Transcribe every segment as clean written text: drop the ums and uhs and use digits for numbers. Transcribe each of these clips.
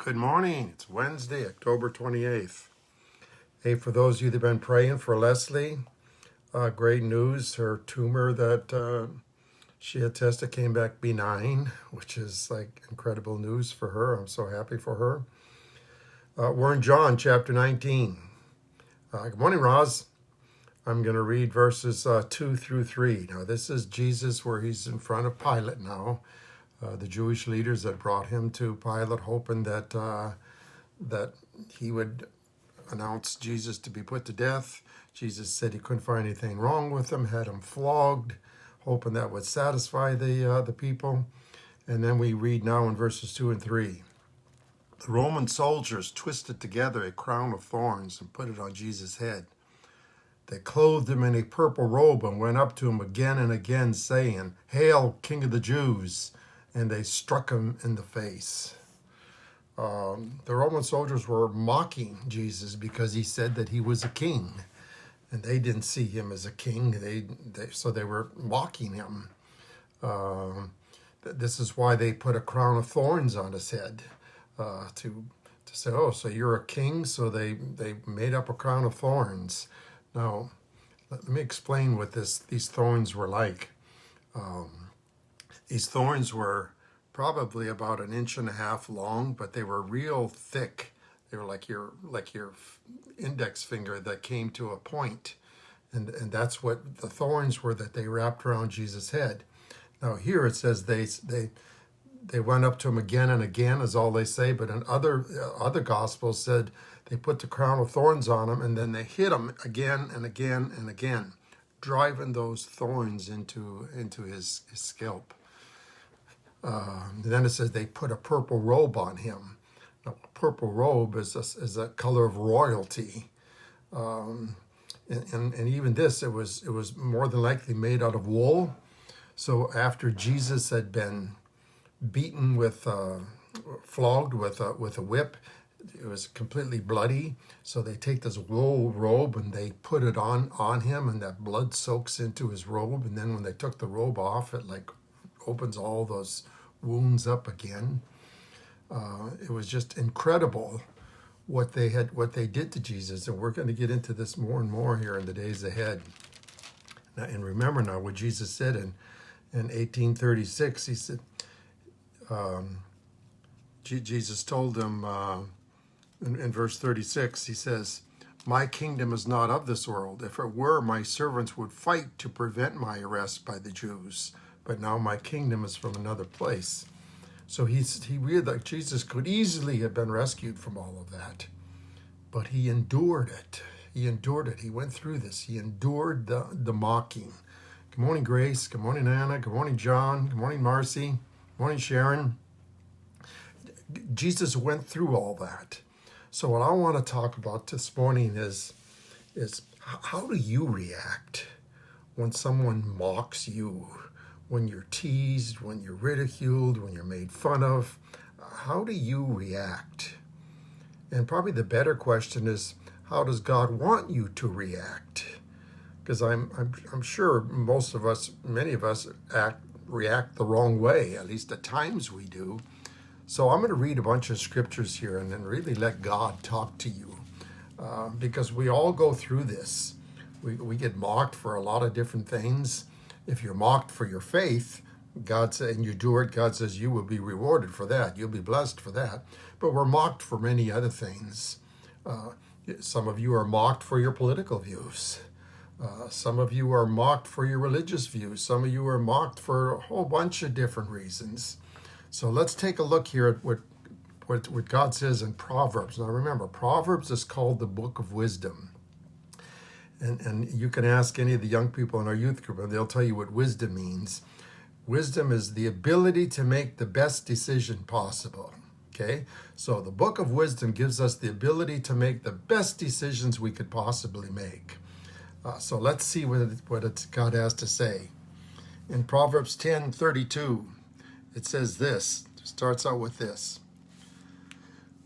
Good morning. It's Wednesday, October 28th. Hey, for those of you that have been praying for Leslie, great news. Her tumor that she had tested came back benign, which is like incredible news for her. I'm so happy for her. We're in John chapter 19. Good morning, Roz. I'm going to read verses 2 through 3. Now, this is Jesus where he's in front of Pilate now. The Jewish leaders that brought him to Pilate, hoping that he would announce Jesus to be put to death. Jesus said he couldn't find anything wrong with him, had him flogged, hoping that would satisfy the people. And then we read now in verses 2 and 3. The Roman soldiers twisted together a crown of thorns and put it on Jesus' head. They clothed him in a purple robe and went up to him again and again, saying, "Hail, King of the Jews!" And they struck him in the face. The Roman soldiers were mocking Jesus because he said that he was a king, and they didn't see him as a king. So they were mocking him. This is why they put a crown of thorns on his head to say, "Oh, so you're a king?" So they made up a crown of thorns. Now, let me explain what these thorns were like. These thorns were probably about 1.5 inches long, but they were real thick. They were like your index finger that came to a point. And that's what the thorns were that they wrapped around Jesus' head. Now here it says they went up to him again and again, is all they say, but in other gospels said they put the crown of thorns on him and then they hit him again and again and again, driving those thorns into his scalp. Then it says they put a purple robe on him. Now, a purple robe is a color of royalty, and even this, it was more than likely made out of wool. So after Jesus had been beaten flogged with a whip, it was completely bloody. So they take this wool robe and they put it on him, and that blood soaks into his robe. And then when they took the robe off, it like opens all those wounds up again. It was just incredible what they did to Jesus, and we're going to get into this more and more here in the days ahead. Now, and remember now what Jesus said in 1836. He said, Jesus told them in verse 36. He says, "My kingdom is not of this world. If it were, my servants would fight to prevent my arrest by the Jews. But now my kingdom is from another place." So he realized that Jesus could easily have been rescued from all of that. But he endured it. He endured it. He went through this. He endured the mocking. Good morning, Grace. Good morning, Anna. Good morning, John. Good morning, Marcy. Good morning, Sharon. Jesus went through all that. So what I want to talk about this morning is how do you react when someone mocks you? When you're teased, when you're ridiculed, when you're made fun of, how do you react? And probably the better question is, how does God want you to react? Because I'm sure many of us react the wrong way, at least at times we do. So I'm going to read a bunch of scriptures here and then really let God talk to you, because we all go through this. We get mocked for a lot of different things. If you're mocked for your faith, God said, and you do it, God says you will be rewarded for that. You'll be blessed for that. But we're mocked for many other things. Some of you are mocked for your political views. Some of you are mocked for your religious views. Some of you are mocked for a whole bunch of different reasons. So let's take a look here at what God says in Proverbs. Now remember, Proverbs is called the book of wisdom. And you can ask any of the young people in our youth group, and they'll tell you what wisdom means. Wisdom is the ability to make the best decision possible. Okay? So the book of wisdom gives us the ability to make the best decisions we could possibly make. So let's see what God has to say. In Proverbs 10:32, it says this. It starts out with this.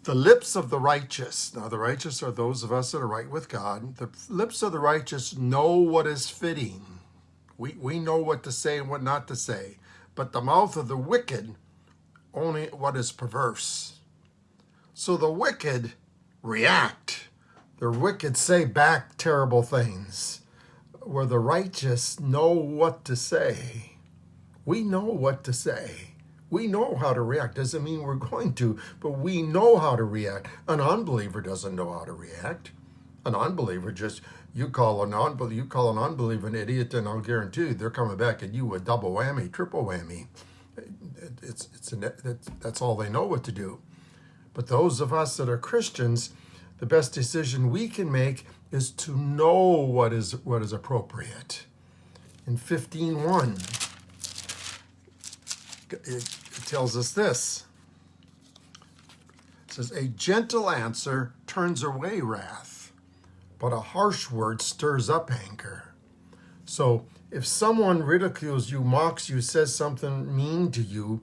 The lips of the righteous, now the righteous are those of us that are right with God. The lips of the righteous know what is fitting. We know what to say and what not to say. But the mouth of the wicked only what is perverse. So the wicked react. The wicked say back terrible things, where the righteous know what to say. We know what to say. We know how to react. Doesn't mean we're going to, but we know how to react. An unbeliever doesn't know how to react. An unbeliever just, you call an unbeliever an idiot, and I'll guarantee you they're coming back at you with double whammy, triple whammy. That's all they know what to do. But those of us that are Christians, the best decision we can make is to know what is appropriate. In 15:1, it tells us this. It says, a gentle answer turns away wrath, but a harsh word stirs up anger. So if someone ridicules you, mocks you, says something mean to you,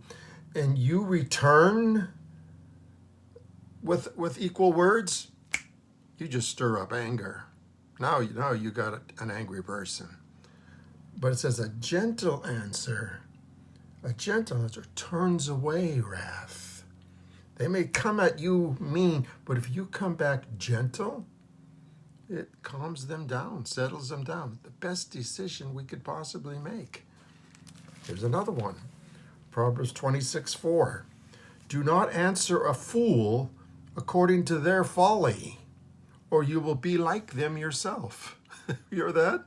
and you return with equal words, you just stir up anger. Now you got an angry person. But it says a gentle answer turns away wrath. They may come at you mean, but if you come back gentle, it calms them down, settles them down. The best decision we could possibly make. Here's another one. Proverbs 26:4. Do not answer a fool according to their folly, or you will be like them yourself. You hear that?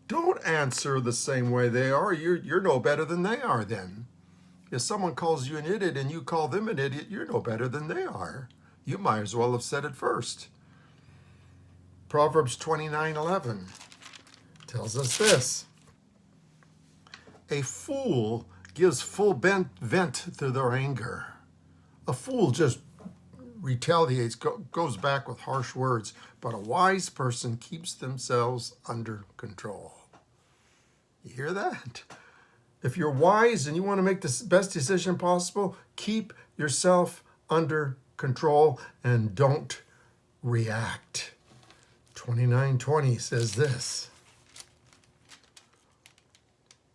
Don't answer the same way they are. You're no better than they are then. If someone calls you an idiot and you call them an idiot, you're no better than they are. You might as well have said it first. Proverbs 29:11 tells us this. A fool gives full vent to their anger. A fool just retaliates, goes back with harsh words, but a wise person keeps themselves under control. You hear that? If you're wise and you want to make the best decision possible, keep yourself under control and don't react. 29:20 says this.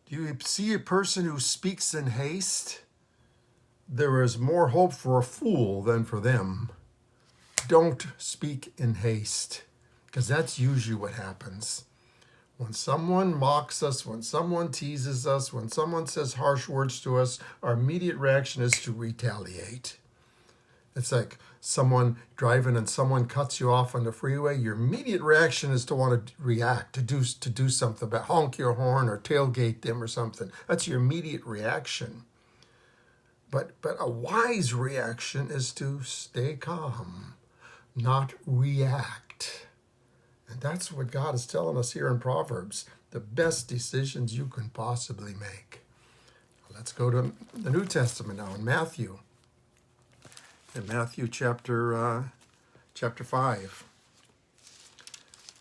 Do you see a person who speaks in haste? There is more hope for a fool than for them. Don't speak in haste, because that's usually what happens. When someone mocks us, when someone teases us, when someone says harsh words to us, our immediate reaction is to retaliate. It's like someone driving and someone cuts you off on the freeway. Your immediate reaction is to want to react, to do something, but honk your horn or tailgate them or something. That's your immediate reaction. But a wise reaction is to stay calm, not react. And that's what God is telling us here in Proverbs, the best decisions you can possibly make. Let's go to the New Testament now in Matthew. In Matthew chapter 5.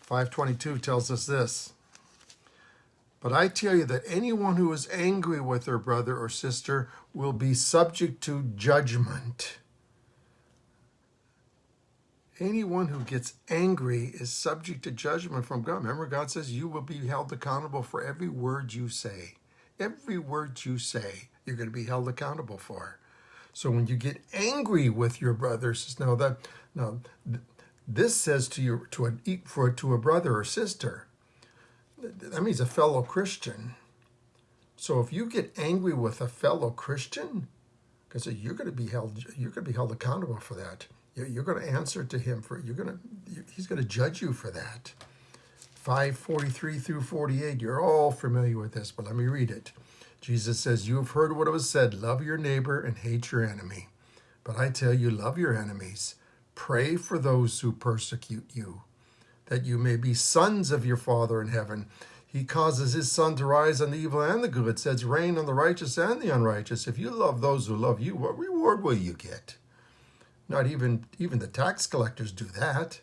5:22 tells us this. But I tell you that anyone who is angry with their brother or sister will be subject to judgment. Anyone who gets angry is subject to judgment from God. Remember, God says you will be held accountable for every word you say. Every word you say, you're going to be held accountable for. So when you get angry with your brothers, this says to a brother or sister, that means a fellow Christian. So if you get angry with a fellow Christian, because you're going to be held accountable for that. You're going to answer to him he's going to judge you for that. 5:43 through 48. You're all familiar with this, but let me read it. Jesus says, "You have heard what it was said, love your neighbor and hate your enemy. But I tell you, love your enemies. Pray for those who persecute you, that you may be sons of your Father in heaven. He causes his sun to rise on the evil and the good, sends rain on the righteous and the unrighteous. If you love those who love you, what reward will you get? Not even the tax collectors do that.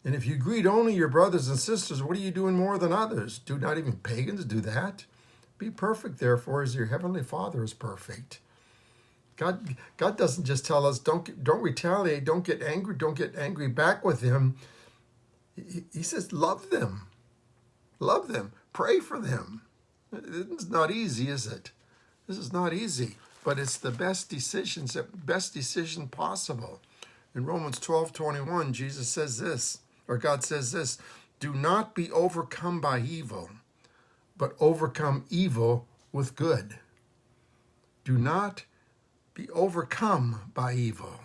And if you greet only your brothers and sisters, what are you doing more than others? Do not even pagans do that? Be perfect, therefore, as your heavenly Father is perfect." God doesn't just tell us don't retaliate, don't get angry back with him. He says love them. Love them. Pray for them. It's not easy, is it? This is not easy, but it's the best decision possible. In Romans 12:21, Jesus says this, or God says this, do not be overcome by evil, but overcome evil with good. Do not be overcome by evil.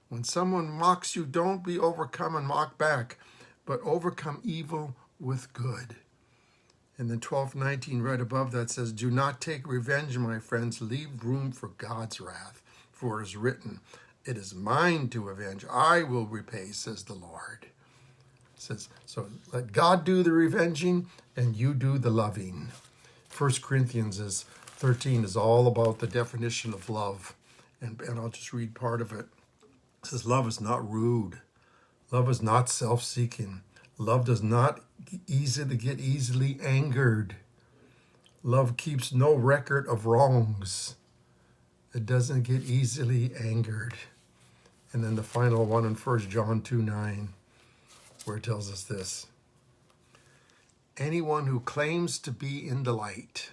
When someone mocks you, don't be overcome and mock back, but overcome evil with good. And then 12:19 right above that says, do not take revenge, my friends. Leave room for God's wrath. For it is written, it is mine to avenge. I will repay, says the Lord. It says, so let God do the revenging and you do the loving. 1 Corinthians 13 is all about the definition of love. And I'll just read part of it. It says, love is not rude. Love is not self-seeking. Love does not get easily angered. Love keeps no record of wrongs. It doesn't get easily angered. And then the final one in 1 John 2:9, where it tells us this. Anyone who claims to be in the light,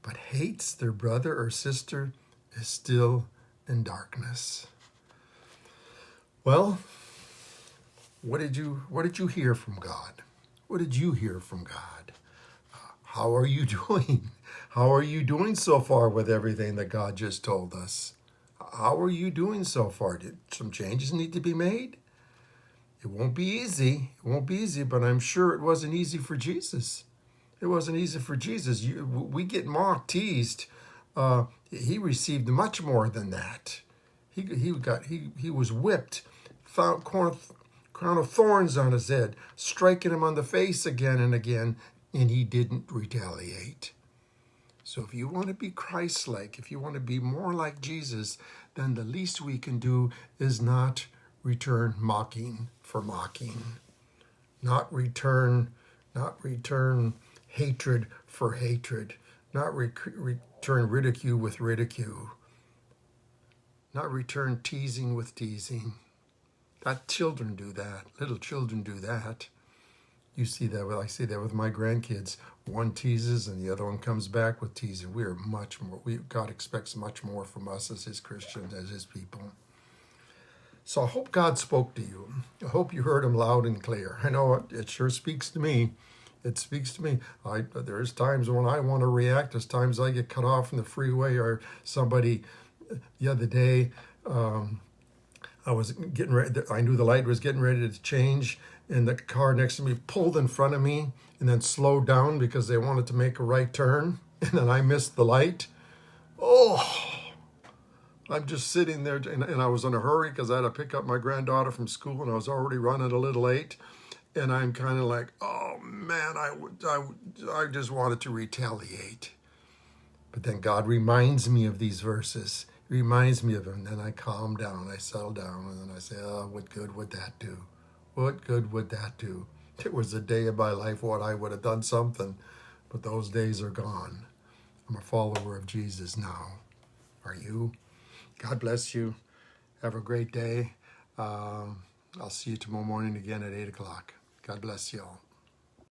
but hates their brother or sister is still in darkness. Well, what did you hear from God? What did you hear from God? How are you doing? How are you doing so far with everything that God just told us? How are you doing so far? Did some changes need to be made? It won't be easy. It won't be easy, but I'm sure it wasn't easy for Jesus. It wasn't easy for Jesus. We get mocked, teased. He received much more than that. He was whipped, found crown of thorns on his head, striking him on the face again and again, and he didn't retaliate. So if you want to be Christ-like, if you want to be more like Jesus, then the least we can do is not return mocking for mocking, not return hatred for hatred, not return ridicule with ridicule, not return teasing with teasing. That children do that. Little children do that. You see that. I see that with my grandkids. One teases and the other one comes back with teasing. We are much more. God expects much more from us as His Christians, as His people. So I hope God spoke to you. I hope you heard Him loud and clear. I know it sure speaks to me. It speaks to me. There's times when I want to react. There's times I get cut off in the freeway, or somebody. The other day, I was getting ready. I knew the light was getting ready to change, and the car next to me pulled in front of me and then slowed down because they wanted to make a right turn, and then I missed the light. Oh, I'm just sitting there, and I was in a hurry because I had to pick up my granddaughter from school, and I was already running a little late. And I'm kind of like, oh man, I just wanted to retaliate. But then God reminds me of these verses. He reminds me of them. And then I calm down, I settle down, and then I say, oh, what good would that do? What good would that do? It was a day of my life when I would have done something, but those days are gone. I'm a follower of Jesus now. Are you? God bless you. Have a great day. I'll see you tomorrow morning again at 8 o'clock. God bless you all.